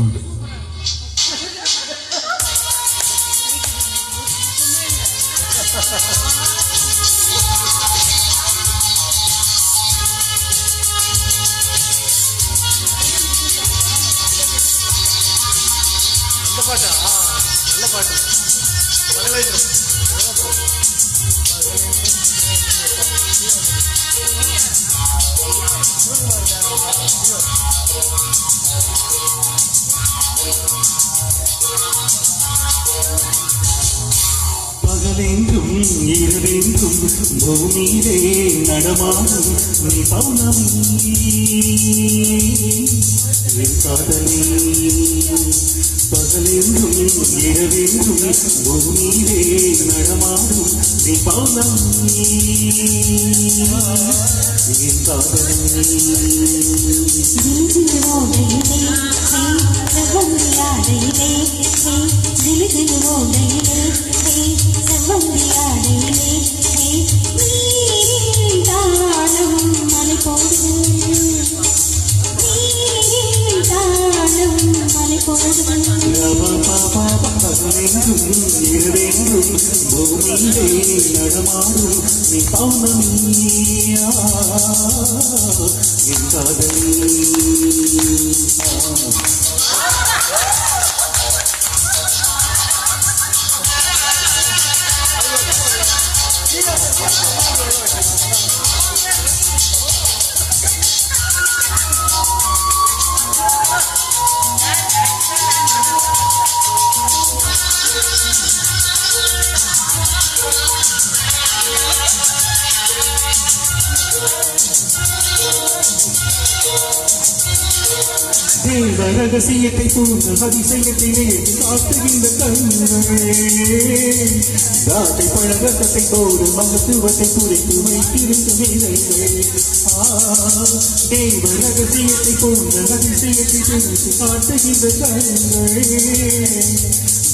உண்டு. அந்த பாட்டா? நல்ல பாட்டு. மகளேந்திரம். பகலென்றும் இரவென்றும் பூமியிலே நடமாடும் நீ பௌர்ணமி என் காதலி. பகலென்றும் இரவென்றும் பூமியிலே நடமாடும் நீ பௌர்ணமி என் காதலி. இரவென்றும் பூமியிலே நடமாடும் நீ பௌர்ணமியா என் காதலி. தேவ ரகசியத்தை பூர்ண அதிசயத்தை நேற்று காட்டுகின்ற கண்களே, தாட்டை பழகத்தை போடு மகத்துவத்தை குறைத்து வைத்திருக்கும் இலைகளே. தேவ ரகசியத்தை பூர்ண அதிசயத்தை நேற்று காட்டுகின்ற கண்களே,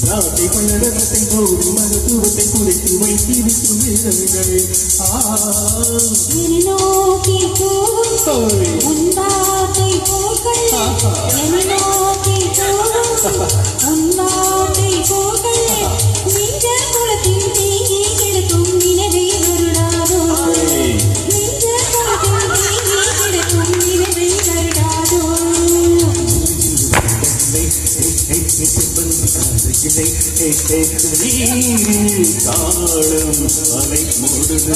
தாட்டை பழகத்தை போடு மகத்துவத்தை குறைத்து வைத்திருக்கும் இலைகளே. தாளம் அலை மூடுது.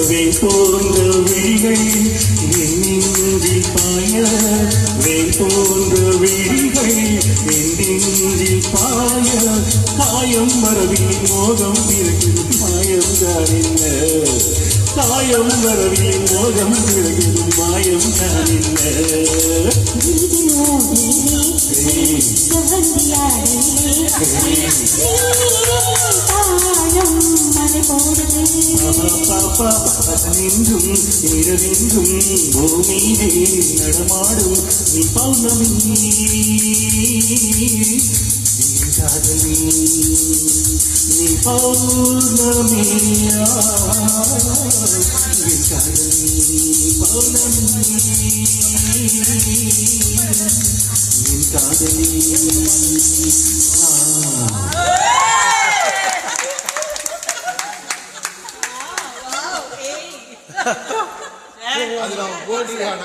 வேல் போன்ற விழிகள் நெஞ்சில் பாய, வேல் போன்ற விழிகள் நெஞ்சில் பாய, காயம் மரபின் மோகம் பிறகு மாயம் தானின்ன, காயம் மரபின் மோகம் பிறகு மாயம் தானின்ன. பகலென்றும் இரவென்றும் பூமியிலே நடமாடும் நீ பௌர்ணமி என் காதலி. நீ பௌர்ணமியா என் காதலி, பௌர்ணமி என் காதலி. அதுல போடுறாங்க.